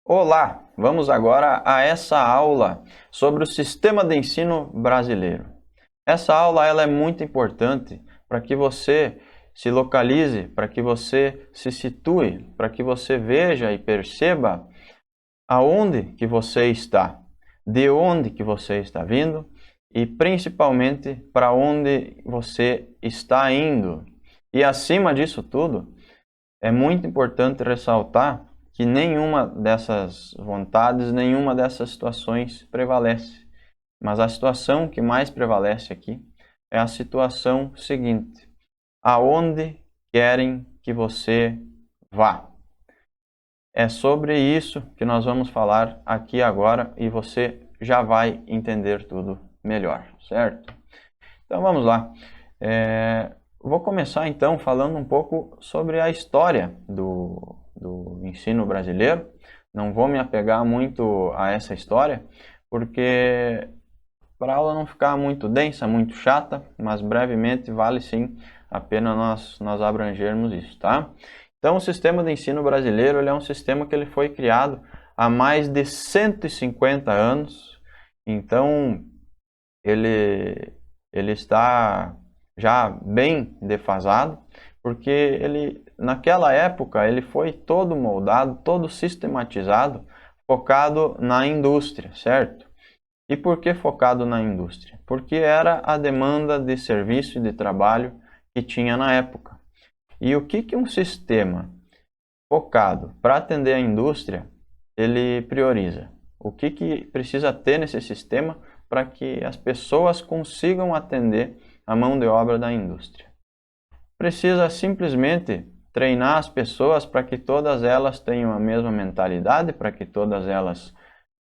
Olá, vamos agora a essa aula sobre o sistema de ensino brasileiro. Essa aula ela é muito importante para que você se localize, para que você se situe, para que você veja e perceba aonde que você está, de onde que você está vindo e principalmente para onde você está indo. E acima disso tudo, é muito importante ressaltar que nenhuma dessas vontades, nenhuma dessas situações prevalece. Mas a situação que mais prevalece aqui é a situação seguinte: aonde querem que você vá? É sobre isso que nós vamos falar aqui agora e você já vai entender tudo melhor, certo? Então vamos lá. Vou começar então falando um pouco sobre a história do ensino brasileiro. Não vou me apegar muito a essa história, porque para a aula não ficar muito densa, muito chata, mas brevemente vale sim a pena nós abrangermos isso, tá? Então o sistema de ensino brasileiro ele é um sistema que ele foi criado há mais de 150 anos, então ele está já bem defasado, porque naquela época ele foi todo moldado, todo sistematizado, focado na indústria, certo? E por que focado na indústria? Porque era a demanda de serviço e de trabalho que tinha na época. E o que um sistema focado para atender a indústria, ele prioriza? O que precisa ter nesse sistema para que as pessoas consigam atender a mão de obra da indústria? Precisa simplesmente treinar as pessoas para que todas elas tenham a mesma mentalidade, para que todas elas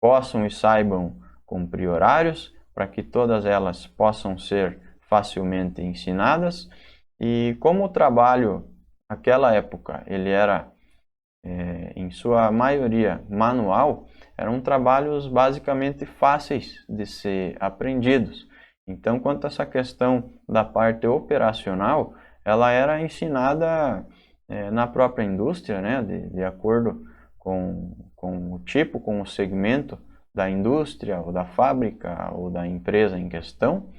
possam e saibam cumprir horários, para que todas elas possam ser facilmente ensinadas. E como o trabalho naquela época ele era em sua maioria manual, eram trabalhos basicamente fáceis de ser aprendidos. Então, quanto a essa questão da parte operacional, ela era ensinada na própria indústria, né, de acordo com o tipo, com o segmento da indústria, ou da fábrica, ou da empresa em questão.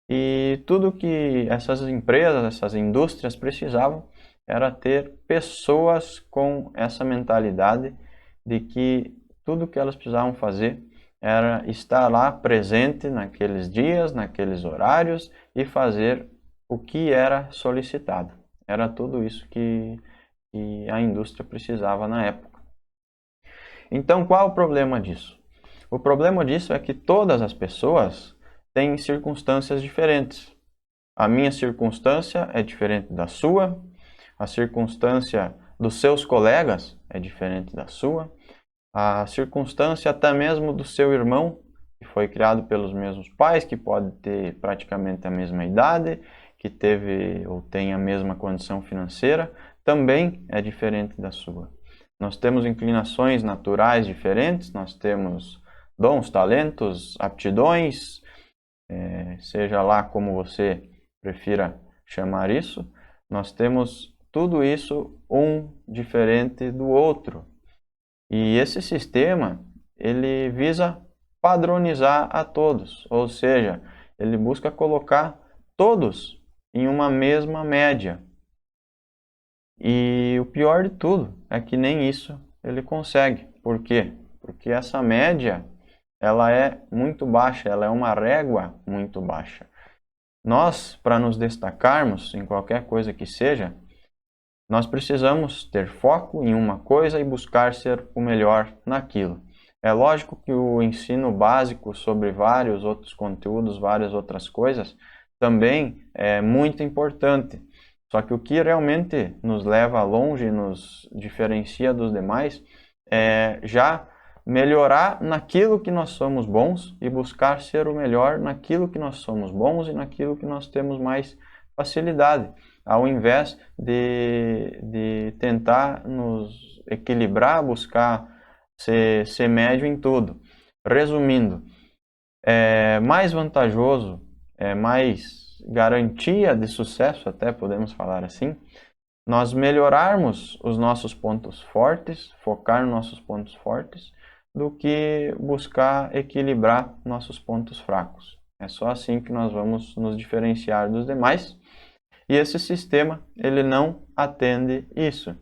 E tudo que essas empresas, essas indústrias precisavam era ter pessoas com essa mentalidade de que tudo que elas precisavam fazer era estar lá presente naqueles dias, naqueles horários e fazer o que era solicitado. Era tudo isso que a indústria precisava na época. Então, qual é o problema disso? O problema disso é que todas as pessoas têm circunstâncias diferentes. A minha circunstância é diferente da sua, a circunstância dos seus colegas é diferente da sua, a circunstância até mesmo do seu irmão, que foi criado pelos mesmos pais, que pode ter praticamente a mesma idade, que teve ou tem a mesma condição financeira, também é diferente da sua. Nós temos inclinações naturais diferentes, nós temos dons, talentos, aptidões, seja lá como você prefira chamar isso, nós temos tudo isso um diferente do outro. E esse sistema, ele visa padronizar a todos, ou seja, ele busca colocar todos em uma mesma média. E o pior de tudo é que nem isso ele consegue. Por quê? Porque essa média, ela é muito baixa, ela é uma régua muito baixa. Nós, para nos destacarmos em qualquer coisa que seja, nós precisamos ter foco em uma coisa e buscar ser o melhor naquilo. É lógico que o ensino básico sobre vários outros conteúdos, várias outras coisas, também é muito importante. Só que o que realmente nos leva longe, nos diferencia dos demais, é já melhorar naquilo que nós somos bons e buscar ser o melhor naquilo que nós somos bons e naquilo que nós temos mais facilidade, ao invés de tentar nos equilibrar, buscar ser médio em tudo. Resumindo, é mais vantajoso, é mais garantia de sucesso, até podemos falar assim, nós melhorarmos os nossos pontos fortes, focar nos nossos pontos fortes, do que buscar equilibrar nossos pontos fracos. É só assim que nós vamos nos diferenciar dos demais. E esse sistema, ele não atende isso.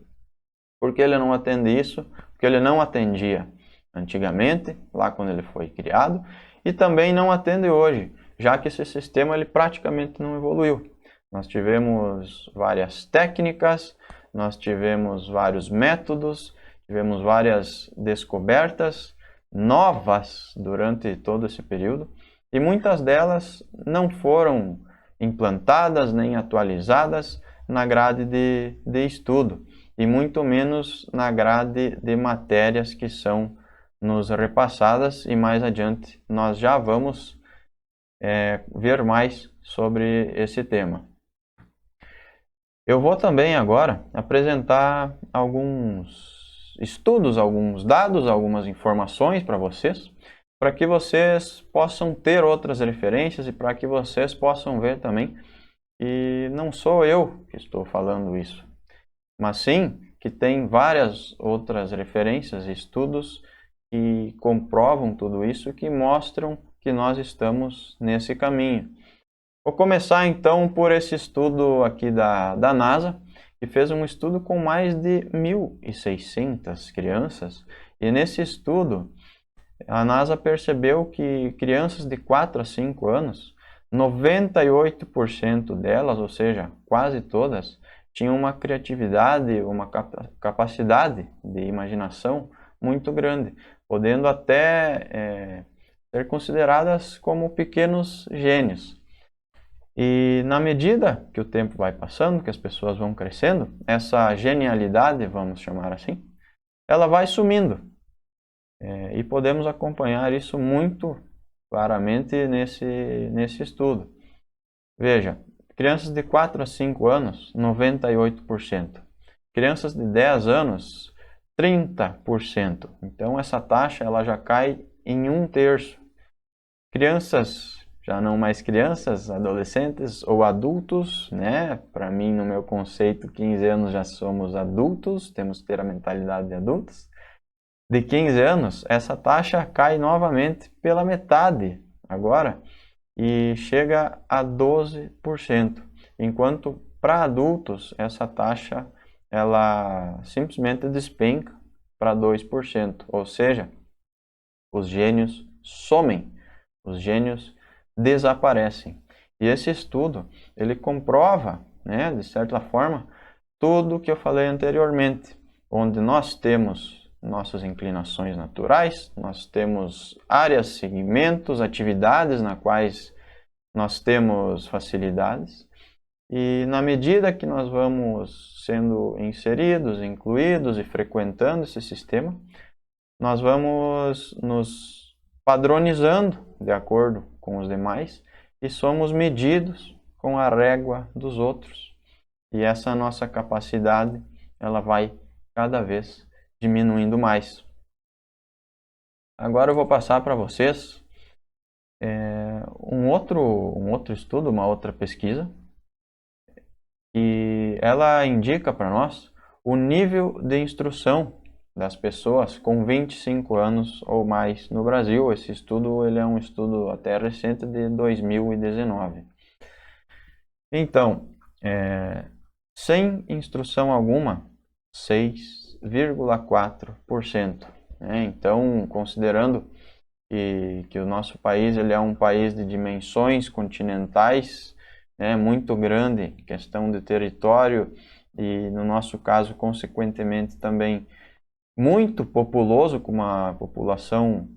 Por que ele não atende isso? Porque ele não atendia antigamente, lá quando ele foi criado, e também não atende hoje, já que esse sistema ele praticamente não evoluiu. Nós tivemos várias técnicas, nós tivemos vários métodos, tivemos várias descobertas novas durante todo esse período, e muitas delas não foram implantadas nem atualizadas na grade de estudo, e muito menos na grade de matérias que são nos repassadas, e mais adiante nós já vamos ver mais sobre esse tema. Eu vou também agora apresentar alguns estudos, alguns dados, algumas informações para vocês, para que vocês possam ter outras referências e para que vocês possam ver também que não sou eu que estou falando isso, mas sim que tem várias outras referências e estudos que comprovam tudo isso, que mostram que nós estamos nesse caminho. Vou começar então por esse estudo aqui da NASA, que fez um estudo com mais de 1.600 crianças, e nesse estudo a NASA percebeu que crianças de 4 a 5 anos, 98% delas, ou seja, quase todas, tinham uma criatividade, uma capacidade de imaginação muito grande, podendo até ser consideradas como pequenos gênios. E na medida que o tempo vai passando, que as pessoas vão crescendo, essa genialidade, vamos chamar assim, ela vai sumindo. E podemos acompanhar isso muito claramente nesse estudo. Veja, crianças de 4 a 5 anos, 98%. Crianças de 10 anos, 30%. Então essa taxa ela já cai em 1/3. Crianças, já não mais crianças, adolescentes ou adultos, né? Para mim, no meu conceito, 15 anos já somos adultos, temos que ter a mentalidade de adultos. De 15 anos, essa taxa cai novamente pela metade agora e chega a 12%, enquanto para adultos essa taxa ela simplesmente despenca para 2%, ou seja, os gênios somem, os gênios desaparecem. E esse estudo, ele comprova, né, de certa forma, tudo o que eu falei anteriormente, onde nós temos nossas inclinações naturais, nós temos áreas, segmentos, atividades na quais nós temos facilidades, e na medida que nós vamos sendo inseridos, incluídos e frequentando esse sistema, nós vamos nos padronizando de acordo com os demais e somos medidos com a régua dos outros. E essa nossa capacidade, ela vai cada vez diminuindo mais. Agora eu vou passar para vocês um outro estudo, uma outra pesquisa, e ela indica para nós o nível de instrução das pessoas com 25 anos ou mais no Brasil. Esse estudo ele é um estudo até recente de 2019. Então, sem instrução alguma, 6,4%. Então, considerando que o nosso país ele é um país de dimensões continentais, muito grande, questão de território, e no nosso caso, consequentemente, também muito populoso, com uma população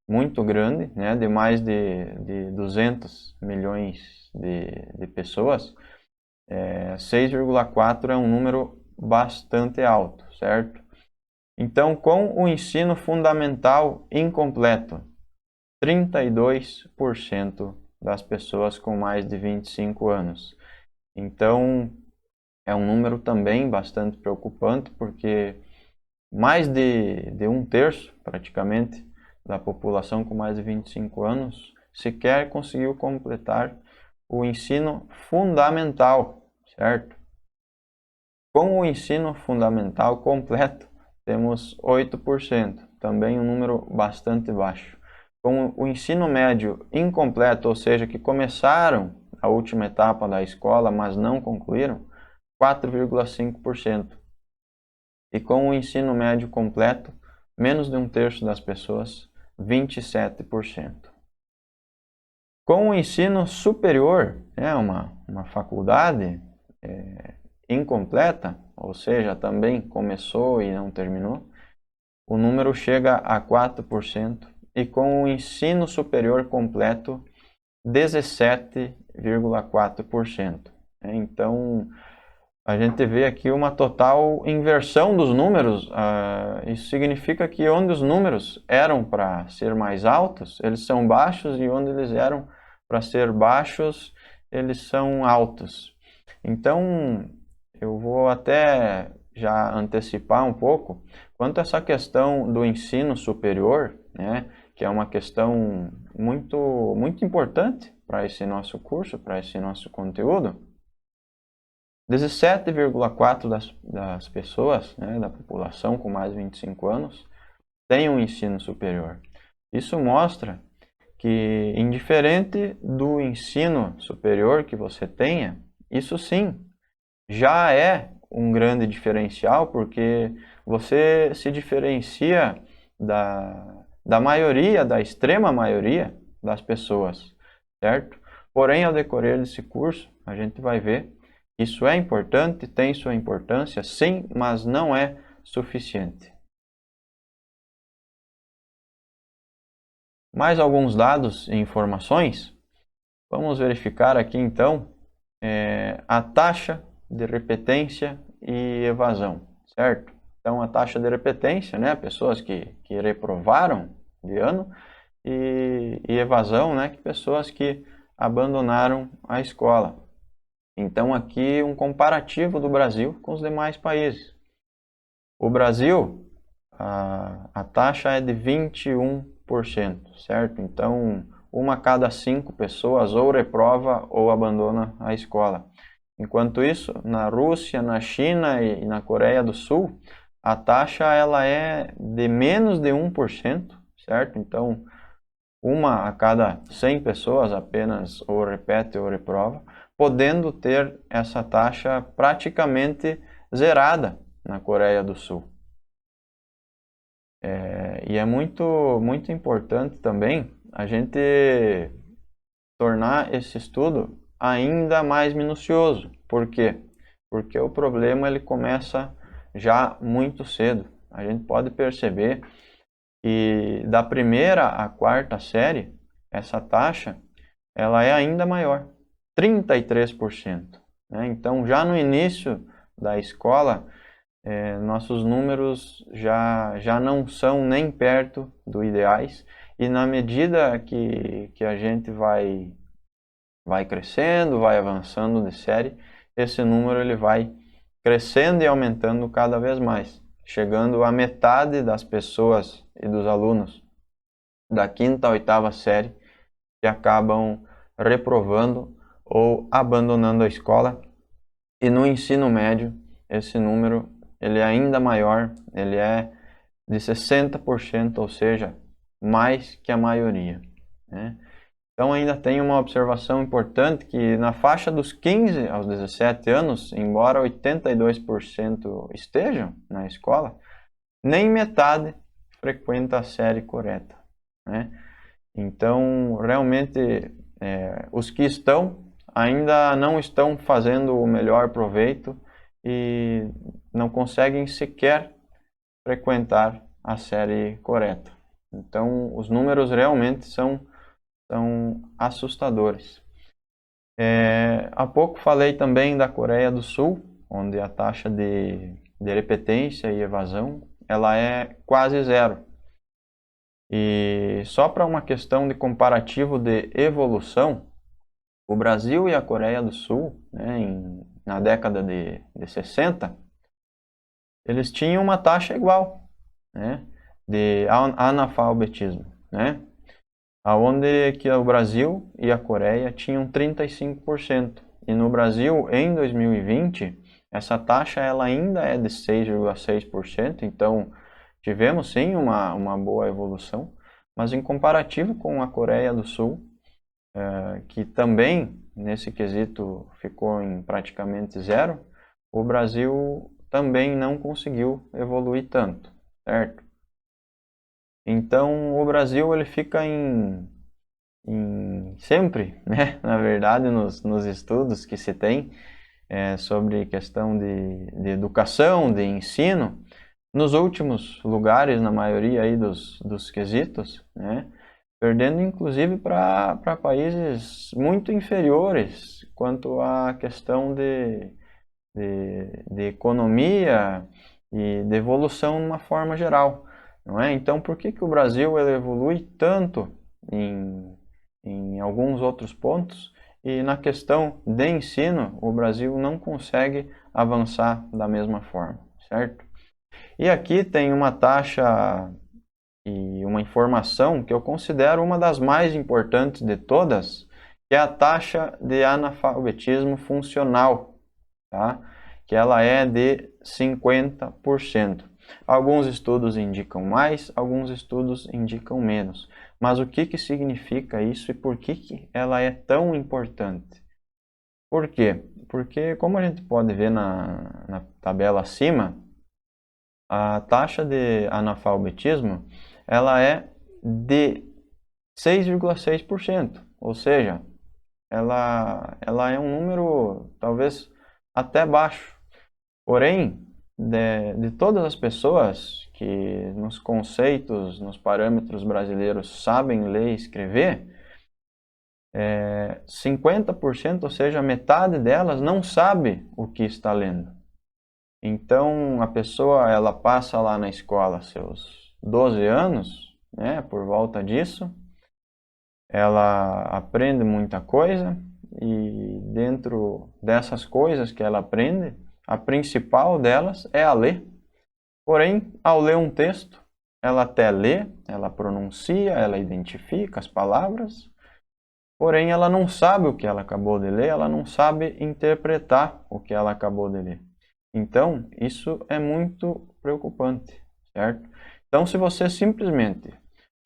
muito grande, de mais de 200 milhões de pessoas, 6,4 é um número bastante alto, certo? Então, com o ensino fundamental incompleto, 32% das pessoas com mais de 25 anos. Então, é um número também bastante preocupante, porque mais de 1/3, praticamente, da população com mais de 25 anos sequer conseguiu completar o ensino fundamental, certo? Com o ensino fundamental completo, temos 8%, também um número bastante baixo. Com o ensino médio incompleto, ou seja, que começaram a última etapa da escola, mas não concluíram, 4,5%. E com o ensino médio completo, menos de um terço das pessoas, 27%. Com o ensino superior, uma faculdade incompleta, ou seja, também começou e não terminou, o número chega a 4%, e com o ensino superior completo, 17,4%. Então, a gente vê aqui uma total inversão dos números. Isso significa que onde os números eram para ser mais altos, eles são baixos, e onde eles eram para ser baixos, eles são altos. Então, eu vou até já antecipar um pouco quanto a essa questão do ensino superior, né, que é uma questão muito importante para esse nosso curso, para esse nosso conteúdo. 17,4% das pessoas, né, da população com mais de 25 anos, têm um ensino superior. Isso mostra que, indiferente do ensino superior que você tenha, isso sim já é um grande diferencial, porque você se diferencia da maioria, da extrema maioria das pessoas, certo? Porém, ao decorrer desse curso, a gente vai ver que isso é importante, tem sua importância, sim, mas não é suficiente. Mais alguns dados e informações. Vamos verificar aqui então a taxa de repetência e evasão, certo? Então, a taxa de repetência, né, pessoas que reprovaram de ano, e evasão, né, pessoas que abandonaram a escola. Então, aqui um comparativo do Brasil com os demais países. O Brasil, a taxa é de 21%, certo? Então, uma a cada 5 pessoas ou reprova ou abandona a escola. Enquanto isso, na Rússia, na China e na Coreia do Sul, a taxa ela é de menos de 1%, certo? Então, uma a cada 100 pessoas apenas ou repete ou reprova, podendo ter essa taxa praticamente zerada na Coreia do Sul. E é muito importante também a gente tornar esse estudo ainda mais minucioso. Por quê? Porque o problema ele começa já muito cedo. A gente pode perceber que da primeira à quarta série, essa taxa ela é ainda maior, 33%. Né? Então, já no início da escola, nossos números já não são nem perto do ideais, e na medida que a gente vai crescendo, vai avançando de série, esse número ele vai crescendo e aumentando cada vez mais, chegando a metade das pessoas e dos alunos da quinta a oitava série que acabam reprovando ou abandonando a escola. E no ensino médio, esse número ele é ainda maior, ele é de 60%, ou seja, mais que a maioria, né? Então ainda tem uma observação importante que na faixa dos 15 aos 17 anos, embora 82% estejam na escola, nem metade frequenta a série correta, né? Então, realmente, os que estão ainda não estão fazendo o melhor proveito e não conseguem sequer frequentar a série correta. Então, os números realmente são assustadores. Há pouco falei também da Coreia do Sul, onde a taxa de repetência e evasão ela é quase zero. E só para uma questão de comparativo de evolução, o Brasil e a Coreia do Sul, né, na década de 60, eles tinham uma taxa igual, né, de analfabetismo, né, onde que o Brasil e a Coreia tinham 35%. E no Brasil, em 2020, essa taxa ela ainda é de 6,6%, então tivemos sim uma boa evolução, mas em comparativo com a Coreia do Sul, que também nesse quesito ficou em praticamente zero, o Brasil também não conseguiu evoluir tanto, certo? Então o Brasil ele fica sempre, né, na verdade, nos estudos que se tem sobre questão de educação, de ensino, nos últimos lugares, na maioria aí dos quesitos, né, perdendo inclusive para países muito inferiores quanto à questão de economia e de evolução de uma forma geral, não é? Então, por que o Brasil ele evolui tanto em alguns outros pontos e na questão de ensino o Brasil não consegue avançar da mesma forma, certo? E aqui tem uma taxa e uma informação que eu considero uma das mais importantes de todas, que é a taxa de analfabetismo funcional, tá? Que ela é de 50%. Alguns estudos indicam mais, alguns estudos indicam menos. Mas o que significa isso e por que ela é tão importante? Por quê? Porque, como a gente pode ver na tabela acima, a taxa de analfabetismo ela é de 6,6%, ou seja, ela é um número talvez até baixo. Porém, de todas as pessoas que nos conceitos, nos parâmetros brasileiros sabem ler e escrever, 50%, ou seja, metade delas não sabe o que está lendo. Então, a pessoa ela passa lá na escola seus 12 anos, né, por volta disso, ela aprende muita coisa e dentro dessas coisas que ela aprende, a principal delas é a ler. Porém, ao ler um texto, ela até lê, ela pronuncia, ela identifica as palavras, porém ela não sabe o que ela acabou de ler, ela não sabe interpretar o que ela acabou de ler. Então, isso é muito preocupante, certo? Então, se você simplesmente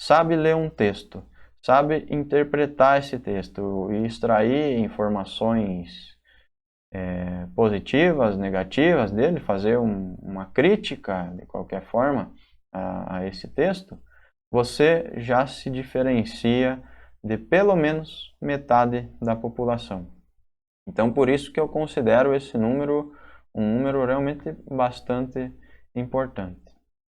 sabe ler um texto, sabe interpretar esse texto e extrair informações positivas, negativas dele, fazer uma crítica de qualquer forma a esse texto, você já se diferencia de pelo menos metade da população. Então, por isso que eu considero esse número um número realmente bastante importante.